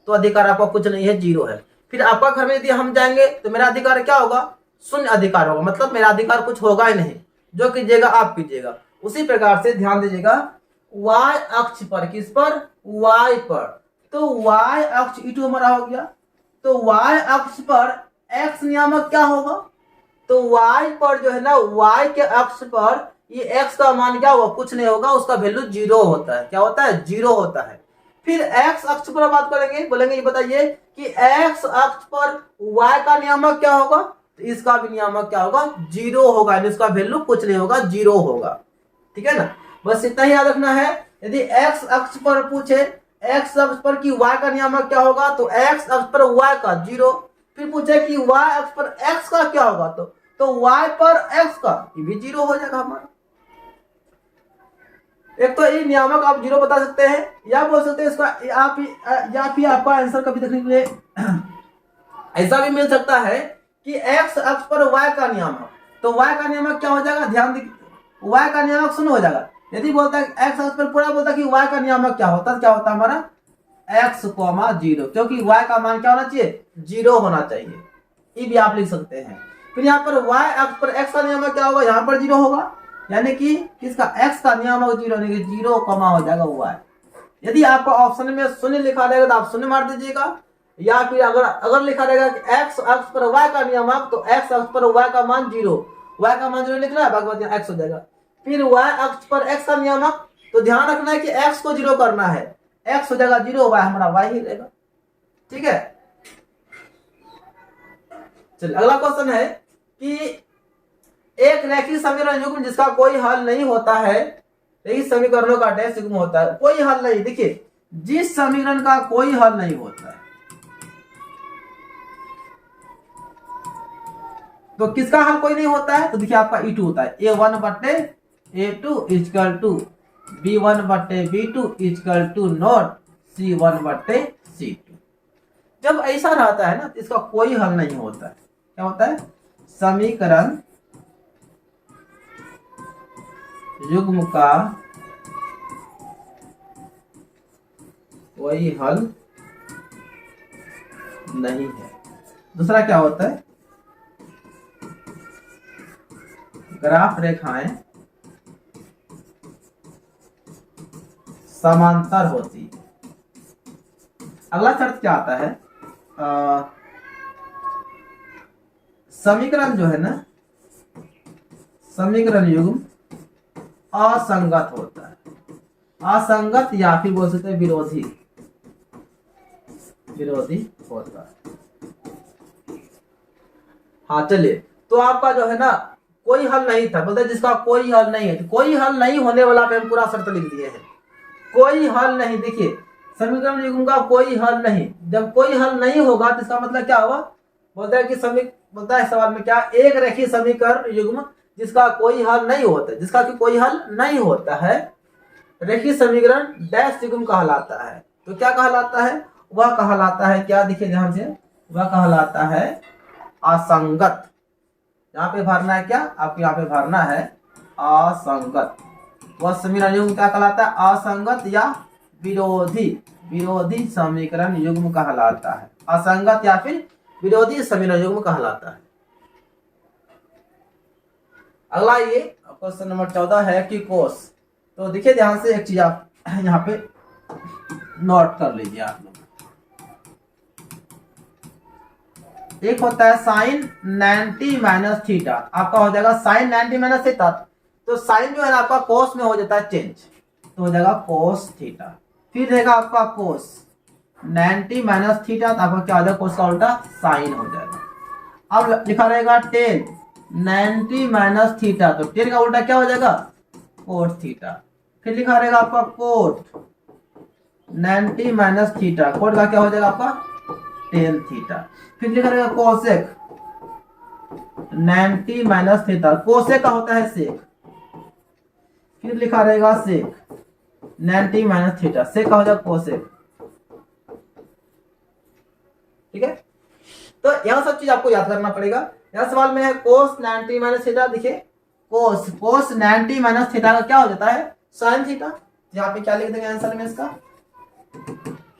तो अधिकार आपका कुछ नहीं है, 0 है। फिर आपका घर में यदि हम जाएंगे तो मेरा अधिकार क्या होगा, शून्य अधिकार होगा, मतलब मेरा अधिकार कुछ होगा ही नहीं, जो कीजिएगा आप कीजिएगा। उसी प्रकार से ध्यान दीजिएगा, y अक्ष पर, किस पर, y पर, तो y अक्ष E2 हमारा हो गया। तो y अक्ष पर x नियामक क्या होगा, तो y पर जो है ना, y के अक्ष पर ये x का मान क्या होगा, कुछ नहीं होगा, उसका वैल्यू 0 होता है। क्या होता है, 0 होता है। फिर x अक्ष पर बात करेंगे, बोलेंगे ये बताइए कि x अक्ष पर y का नियामक क्या होगा, तो इसका भी नियामक क्या होगा, 0 होगा, इसका वैल्यू कुछ नहीं होगा, 0 होगा। ठीक है ना, बस इतना ही याद रखना है। यदि x अक्ष पर पूछे, x अक्ष पर कि y का नियामक क्या होगा, तो x अक्ष पर y का 0। फिर पूछे कि y अक्ष पर x का क्या होगा, तो y पर x का, ये भी 0 हो जाएगा हमारा। एक तो ये नियामक आप 0 बता सकते हैं, या बोल सकते हैं इसका आप, या फिर आपका आंसर कभी देखने के लिए ऐसा भी मिल सकता है कि x अक्ष पर y का नियामक, तो y का नियामक क्या हो जाएगा, ध्यान दीजिए, y का नियामक 0 हो जाएगा। यदि बोलता है x अक्ष पर पूरा बोलता है कि y का नियामक क्या होता हमारा x, 0, क्योंकि y का मान क्या होना चाहिए, 0 होना चाहिए। ये भी आप लिख सकते हैं। फिर यहाँ पर y अक्ष पर x का नियामक क्या होगा, यहाँ पर 0 होगा, यानी कि किसका, x का नियामक 0, यानी कि 0, हो जाएगा y। यदि आपको ऑप्शन में शून्य लिखा रहेगा तो आप शून्य मार दीजिएगा, या फिर अगर लिखा रहेगा कि x अक्ष पर y का नियामक, तो x अक्ष पर y का मान 0, y का मान 0 लिखना है, बाकी x हो जाएगा। फिर y अक्ष पर x का नियामक, तो ध्यान रखना है कि x को 0 करना है, x हो जाएगा 0, y हमारा y ही रहेगा। ठीक है, चलिए अगला क्वेश्चन है कि एक रैखिक समीकरण युग्म जिसका कोई हल नहीं होता है, रैखिक समीकरणों का डैश युग्म होता है, कोई हल नहीं। देखिए जिस समीकरण का कोई हल नहीं होता है, तो किसका हल कोई नहीं होता है, तो देखिए आपका E2 होता है, A1 बट्टे A2 इजकल टू B1 बट्टे B2 is equal to not C1 बट्टे C2। जब ऐसा रहता है ना तो इसका कोई हल नहीं होता है। क्या होता है, समीकरण युग्म का कोई हल नहीं है। दूसरा क्या होता है, ग्राफ रेखाएं समांतर होती है। अगला शर्त क्या आता है, समीकरण जो है ना, समीकरण युग्म असंगत होता है। असंगत या फिर बोल सकते हैं विरोधी, विरोधी होता है। हाँ चलिए, तो आपका जो है ना कोई हल नहीं था, बोलते जिसका कोई हल नहीं है, तो कोई हल नहीं होने वाला पे हम पूरा शर्त लिख दिए हैं। कोई हल नहीं, देखिए समीकरण युग्म का कोई हल नहीं। जब कोई हल नहीं होगा तो इसका मतलब क्या हुआ, बोलता है कि बोलता है सवाल में क्या, एक रेखीय समीकरण युग्म जिसका कोई हल नहीं होता, जिसका कि कोई हल नहीं होता है, रेखीय समीकरण डैश युग्म कहलाता है। तो क्या कहलाता है, वह कहलाता है क्या, देखिए ध्यान से, वह कहलाता है असंगत। यहाँ पे भरना है क्या, आपको यहाँ पे भरना है असंगत। वह समीकरण युग्म क्या कहलाता है, असंगत या विरोधी, विरोधी समीकरण युग्म कहलाता है। असंगत या फिर विरोधी समीकरण युग्म कहलाता है। अगला ये क्वेश्चन नंबर 14 है कि कोस। तो देखिए ध्यान से एक चीज आप यहाँ पे नोट कर लीजिए आप लोग। एक होता है साइन 90 माइनस थीटा, आपका हो जाएगा साइन 90 माइनस थीटा। तो साइन जो है ना आपका कोस में हो जाता है चेंज, तो हो जाएगा कोस थीटा। फिर रहेगा आपका कोस 90 माइनस थीटा, तो आपका क्या हो जाएगा, कोस का उल्टा साइन हो जाएगा। अब लिखा रहेगा टेन 90 माइनस थीटा, तो टेन का उल्टा क्या हो जाएगा, कोट थीटा। फिर लिखा रहेगा आपका कोट 90 माइनस थीटा, कोट का क्या हो जाएगा आपका टेन थीटा। फिर लिखा रहेगा कोसेक 90 माइनस थीटा, कोसेक का होता है सेक। फिर लिखा रहेगा सेक 90 माइनस थीटा, सेक का हो जाएगा कोसेक। ठीक है, तो यह सब चीज आपको याद करना पड़ेगा। यह सवाल में है कोस 90 माइनस थीटा, देखिए कोस 90 माइनस थीटा का क्या हो जाता है, साइन थीटा। यहाँ पे क्या लिख देंगे आंसर में, इसका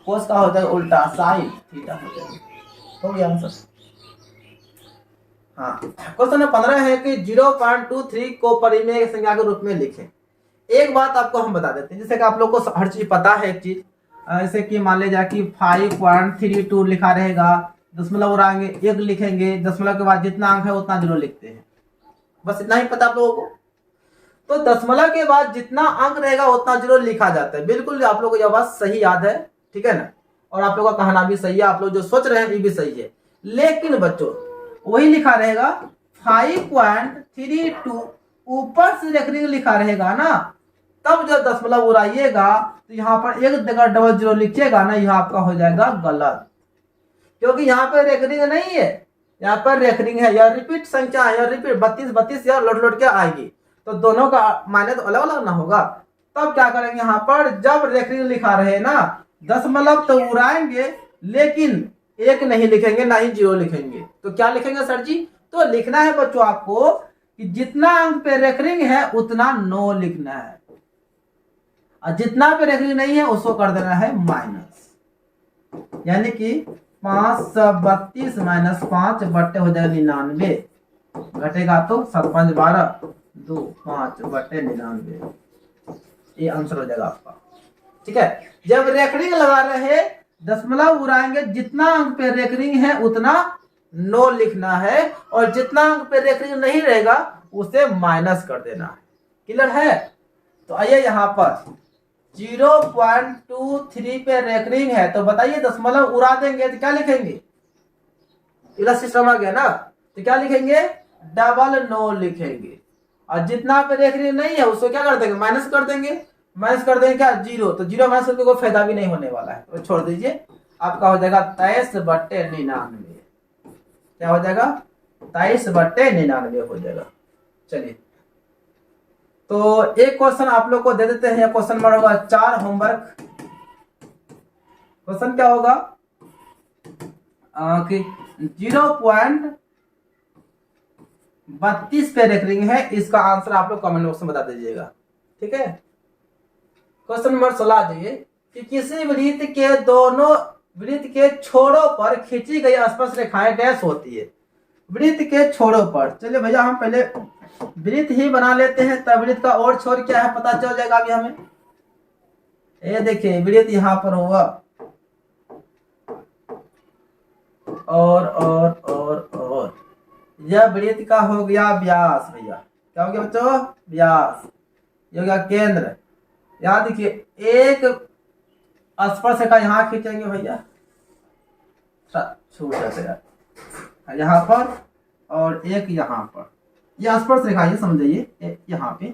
कोस का हो जाएगा उल्टा साइन थीटा हो जाएगा। हो गया आंसर। हाँ, क्वेश्चन नंबर 15 है कि 0.23 को परिमेय संख्या के रूप में लिखें। एक बात आपको हम बता देते हैं, जैसे कि आप लोग को हर चीज पता है। एक चीज जैसे कि मान लीजिए कि 5.32 लिखा रहेगा, दशमलव उड़ाएंगे, एक लिखेंगे, दशमलव के बाद जितना अंक है उतना जीरो लिखते हैं, बस इतना ही पता आप लोगों को। तो दशमलव के बाद जितना अंक रहेगा उतना जीरो लिखा जाता है। बिल्कुल आप लोगों को यह बात सही याद है, ठीक है ना, और आप लोगों का कहना भी सही है, आप लोग जो सोच रहे हैं ये भी सही है। लेकिन बच्चों वही लिखा रहेगा 5.32 ऊपर से रेखनी लिखा रहेगा ना, तब जब दशमलव उड़ाइएगा तो यहाँ पर एक जगह डबल जीरो लिखिएगा ना, यहाँ आपका हो जाएगा गलत, क्योंकि यहाँ पर रेकरिंग नहीं है, यहाँ पर रेकरिंग है, यह रिपीट संख्या है, यह रिपीट 32 या लौट के आएगी, तो दोनों का मायने तो अलग अलग ना होगा। तब क्या करेंगे, यहाँ पर जब रेकरिंग लिखा रहे ना, दशमलव तो उड़ाएंगे लेकिन एक नहीं लिखेंगे, ना ही जीरो लिखेंगे। तो क्या लिखेंगे सर जी, तो लिखना है बच्चों आपको कि जितना अंक पे रेकरिंग है उतना 9 लिखना है, और जितना पे रेकरिंग नहीं है उसको कर देना है माइनस, यानी कि 532 माइनस 5 बट्टे हो जाएगा 99, घटेगा तो 7 5 12 2 5 बट्टे 99, ये आंसर हो जाएगा आपका। ठीक है, जब रेकरिंग लगा रहे दशमलव उड़ाएंगे, जितना अंक पे रेकरिंग है उतना 9 लिखना है, और जितना अंक पे रेकरिंग नहीं रहेगा उसे माइनस कर देना है। क्लियर है, तो आइए यहाँ पर 0.23 पे रेकरिंग है, तो बताइए दशमलव उड़ा देंगे तो क्या लिखेंगे, इला सिस्टम आ गया ना, तो क्या लिखेंगे, डबल 9 लिखेंगे, और जितना पे रेकरिंग नहीं है उसको क्या कर देंगे, माइनस कर देंगे। माइनस कर देंगे क्या, जीरो, तो जीरो माइनस करके कोई फायदा भी नहीं होने वाला है, तो छोड़ दीजिए। आपका हो जाएगा 23 बट्टे 99, क्या हो जाएगा 23/99 हो जाएगा। चलिए, तो एक क्वेश्चन आप लोग को दे देते हैं। क्वेश्चन नंबर होगा 4 होमवर्क। क्वेश्चन क्या होगा कि 0.32 पे रेकरिंग है। इसका आंसर आप लोग कमेंट बॉक्स में बता दीजिएगा। ठीक है। क्वेश्चन नंबर 16 जाइए कि किसी वृत्त के दोनों वृत्त के छोरों पर खींची गई स्पर्श रेखाएं डैश होती है। वृत्त के छोरों पर, चलिए भैया हम पहले वृत्त ही बना लेते हैं, तब वृत्त का और छोर क्या है पता चल जाएगा अभी हमें। ये देखिए वृत्त यहाँ पर होगा और यह वृत्त का हो गया व्यास। भैया क्या हो गया बच्चों? व्यास। ये हो गया केंद्र। यहाँ देखिए एक स्पर्श रेखा यहाँ खींचेंगे भैया, छूट जाएगा यहाँ पर, और एक यहाँ पर। यह स्पर्श रेखा ये समझिए यहाँ पे।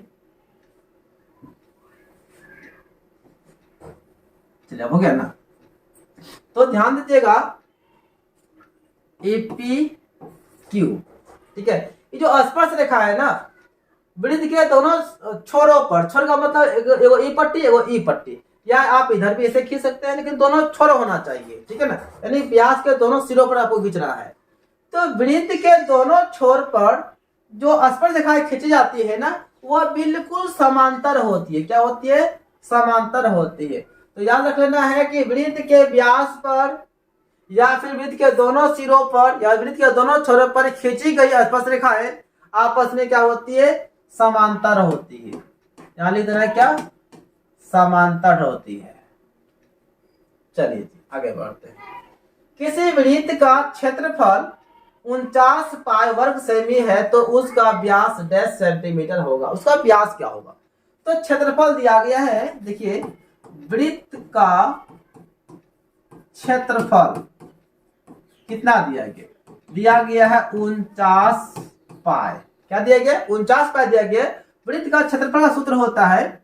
चलिए अब हो गया ना। तो ध्यान दीजिएगा APQ, ठीक है। ये जो स्पर्श रेखा है ना वृत्त के दोनों छोरों पर, छोर का मतलब एगो ई पट्टी एगो ई पट्टी, या आप इधर भी ऐसे खींच सकते हैं, लेकिन दोनों छोर होना चाहिए। ठीक है ना, यानी व्यास के दोनों सिरों पर आपको खींचना है। तो वृत्त के दोनों छोर पर जो स्पर्श रेखाएं खींची जाती है ना वह बिल्कुल समांतर होती है। क्या होती है? समांतर होती है। तो याद रख लेना है कि वृत्त के व्यास पर या फिर वृत्त के दोनों सिरों पर या वृत्त के दोनों छोरों पर खींची गई स्पर्श रेखाएं आपस में क्या होती है? समांतर होती है। यहां लिख देना है क्या? समांतर होती है। चलिए आगे बढ़ते हैं। किसी वृत्त का क्षेत्रफल 49 पाई वर्ग सेमी है तो उसका व्यास 10 सेंटीमीटर होगा। उसका व्यास क्या होगा? तो क्षेत्रफल दिया गया है। देखिए वृत्त का क्षेत्रफल कितना दिया गया? दिया गया है 49 पाई। क्या दिया गया? 49 पाई दिया गया। वृत्त का क्षेत्रफल का सूत्र होता है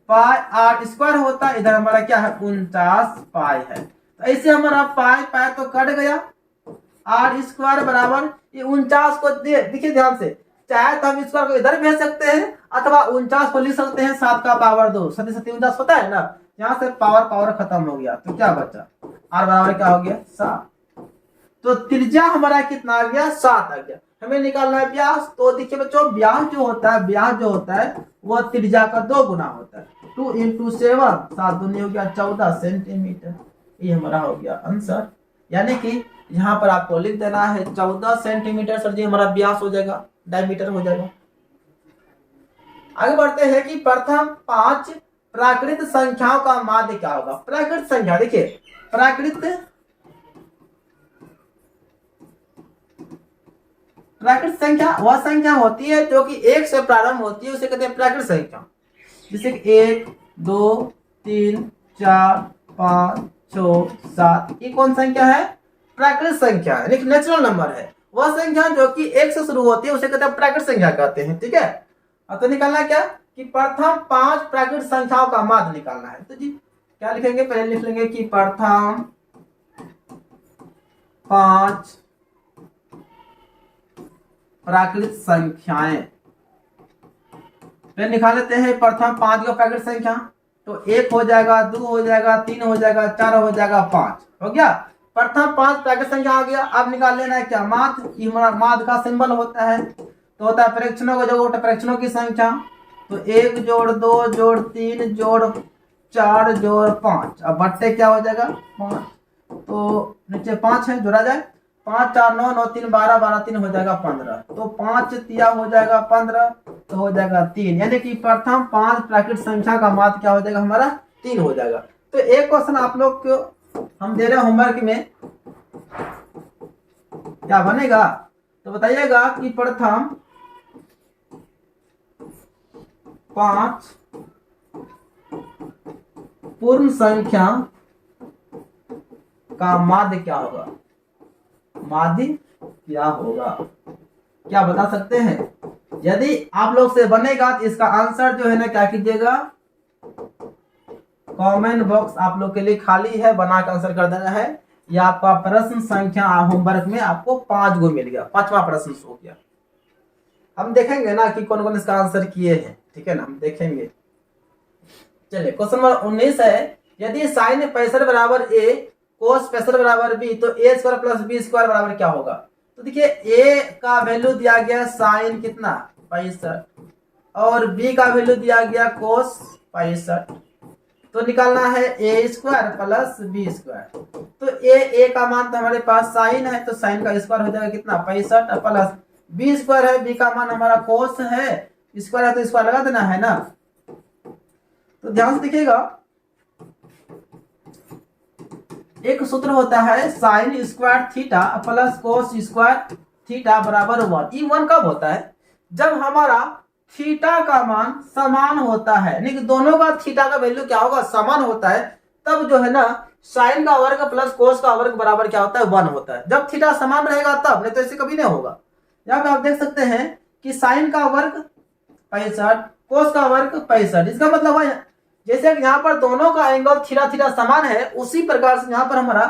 पाई आर स्क्वायर होता है। इधर हमारा क्या है? 49 पाई है। तो ऐसे हमारा पाई पाई तो कट गया, आर स्क्वायर बराबर ये 49 को देखिए ध्यान से, चाहे तो हम स्क्वायर को इधर भेज सकते हैं अथवा 49 को लिख सकते हैं 7 का पावर 2, 7 7 49 होता है ना। यहाँ से पावर खत्म हो गया तो क्या बचा? आर बराबर क्या हो गया? 7। तो त्रिज्या हमारा कितना आ गया? 7 आ गया। हमें निकालना है व्यास। तो देखिए बच्चों व्यास जो होता है वह त्रिज्या का 2 गुना होता है। 2 × 7, 7 दूनी हो गया 14 सेंटीमीटर। ये हमारा हो गया आंसर। यानी कि यहाँ पर आपको लिख देना है 14 सेंटीमीटर। सर जी हमारा व्यास हो जाएगा, डायमीटर हो जाएगा। आगे बढ़ते हैं कि प्रथम 5 प्राकृत संख्याओं का माध्य क्या होगा? प्राकृत संख्या, देखिए प्राकृत संख्या वह संख्या होती है जो कि 1 से प्रारंभ होती है, उसे कहते हैं प्राकृत संख्या। जैसे 1 2 3 4 5 6 7, ये कौन संख्या है? प्राकृत संख्या है, लेकिन नेचुरल नंबर है। वह संख्या जो कि 1 से शुरू होती है उसे कहते हैं प्राकृत संख्या कहते हैं। ठीक है। अब तो निकालना क्या कि प्रथम 5 प्राकृत संख्याओं का माध्य निकालना है। तो जी क्या लिखेंगे? पहले लिख लेंगे कि प्रथम 5 प्राकृत संख्याएं। फिर निकाल लेते हैं प्रथम 5 का प्राकृत संख्या। तो 1 हो जाएगा, 2 हो जाएगा, 3 हो जाएगा, 4 हो जाएगा, 5 हो गया। प्रथम 5 प्राकृत संख्या आ गया। अब निकाल लेना है क्या? माध्य। माध्य का सिंबल होता है तो होता है प्रेक्षणों को जो प्रेक्षणों की संख्या। तो 1 जोड़ 2 जोड़ 3 जोड़ 4 जोड़ 5। अब बट्टे क्या हो जाएगा? 5। तो नीचे 5 है, जोड़ा जाए 5 4 9 9 3 12 12 3 हो जाएगा 15। तो 5 तिया हो जाएगा 15, तो हो जाएगा 3। यानी कि प्रथम 5 प्राकृत संख्या का माध्य क्या हो जाएगा? हमारा 3 हो जाएगा। तो एक क्वेश्चन आप लोग को हम दे रहे हैं होमवर्क में, क्या बनेगा? तो बताइएगा कि प्रथम 5 पूर्ण संख्या का माध्य क्या होगा? माध्य क्या होगा? क्या बता सकते हैं? यदि आप लोग से बनेगा तो इसका आंसर जो है ना क्या कीजिएगा? कमेंट बॉक्स आप लोग के लिए खाली है, बना कर आंसर कर देना है। या आपका प्रश्न संख्या होमवर्क में आपको 5 गो मिल गया, 5वां प्रश्न हो गया। हम देखेंगे ना कि कौन कौन इसका आंसर किए हैं, ठीक है ना, हम देखेंगे। चलिए क्वेश्चन नंबर 19 है, यदि साइन 65 बराबर a कोस 65 बराबर b तो a square plus b square बराबर क्या होगा। तो देखिए a का वैल्यू दिया गया साइन कितना 65 और b का वैल्यू दिया गया कोस 65, तो निकालना है a square plus b square. तो a का मान तो हमारे पास साइन है, तो साइन का स्क्वायर हो जाएगा कितना 65 प्लस b स्क्वायर है, b का मान हमारा कोस है, स्क्वायर है तो स्क्वायर लगा देना है ना। तो ध्यान से देखिएगा, एक सूत्र होता है sine square theta plus cos square theta बराबर 1। ये 1 कब होता है, जब हमारा थीटा का मान समान होता है, यानी कि दोनों का थीटा का वैल्यू क्या होगा समान होता है, तब जो है ना साइन का वर्ग प्लस कोस का वर्ग बराबर क्या होता है 1 होता है। जब थीटा समान रहेगा तब, नहीं तो ऐसे कभी नहीं होगा। यहाँ पे आप देख सकते हैं कि साइन का वर्ग 65 कोस का वर्ग 65, इसका मतलब है जैसे यहाँ पर दोनों का एंगल थीटा थीटा समान है, उसी प्रकार से यहाँ पर हमारा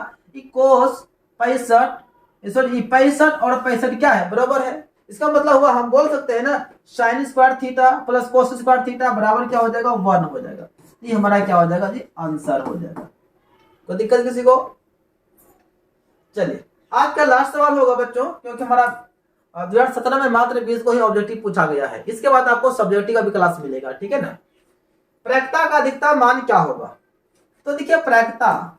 कोस 65 और 65 क्या है बराबर है। इसका मतलब हुआ हम बोल सकते हैं ना sine square theta plus cos square theta बराबर क्या हो जाएगा 1 हो जाएगा। ये हमारा क्या हो जाएगा जी आंसर हो जाएगा। कोई दिक्कत किसी को। चलिए आज का लास्ट सवाल होगा बच्चों, क्योंकि हमारा 2017 में मात्र 20 को ही ऑब्जेक्टिव पूछा गया है, इसके बाद आपको सब्जेक्टिव का भी क्लास मिलेगा, ठीक है ना। प्रायिकता का अधिकतम मान क्या होगा। तो देखिए प्रायिकता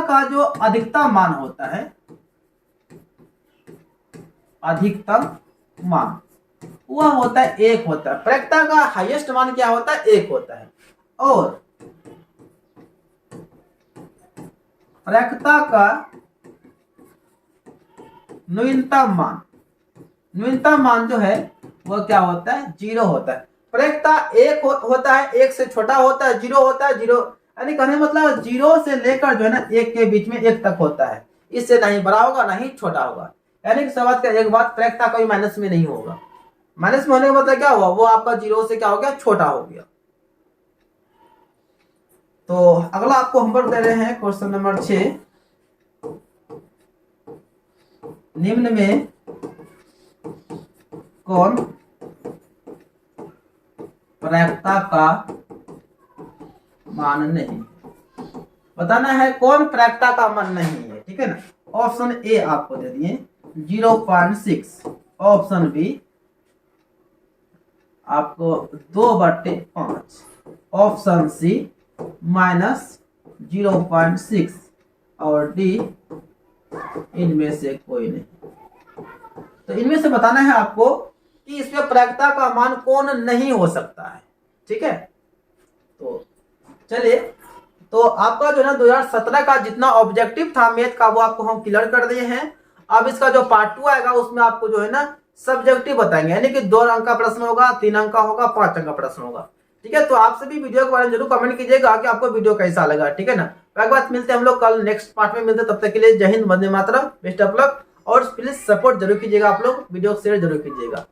का जो अधिकतम मान होता है, अधिकतम मान वह होता है 1 होता है। प्रायिकता का हाईएस्ट मान क्या होता है 1 होता है। और प्रायिकता का न्यूनतम मान जो है वह क्या होता है 0 होता है। प्रायिकता 1 होता है, 1 से छोटा होता है, 0 होता है, 0 यानी कहने मतलब 0 से लेकर जो है ना 1 के बीच में 1 तक होता है, इससे नहीं बड़ा होगा ना ही छोटा होगा। यानी कि सवाल का एक बात प्रायिकता कोई माइनस में नहीं होगा। माइनस में होने का मतलब क्या हुआ, वो आपका 0 से क्या हो गया छोटा हो गया। तो अगला आपको होमवर्क दे रहे हैं क्वेश्चन नंबर 6, निम्न में कौन प्रायिकता का मान नहीं, बताना है कौन प्रायिकता का मान नहीं है, ठीक है ना। ऑप्शन ए आपको दे दिए 0.6, ऑप्शन बी आपको 2/5, ऑप्शन सी -0.6 और डी इनमें से कोई नहीं। तो इनमें से बताना है आपको कि इसमें प्रायिकता का मान कौन नहीं हो सकता है, ठीक है। तो चलिए, तो आपका जो है ना 2017 का जितना ऑब्जेक्टिव था मैथ का वो आपको हम क्लियर कर दिए हैं। अब इसका जो पार्ट 2 आएगा उसमें आपको जो है ना सब्जेक्टिव बताएंगे, यानी कि 2 अंक का प्रश्न होगा, 3 अंक का होगा, 5 अंक का प्रश्न होगा, ठीक है। तो आप सभी वीडियो के बारे में जरूर कमेंट कीजिएगा कि आपको वीडियो कैसा लगा, ठीक है ना। एक बात मिलते हैं हम लोग कल नेक्स्ट पार्ट में मिलते हैं, तब तक के लिए जय Hind, Vande Mataram, best of luck. और प्लीज सपोर्ट जरूर कीजिएगा, आप लोग वीडियो शेयर जरूर कीजिएगा।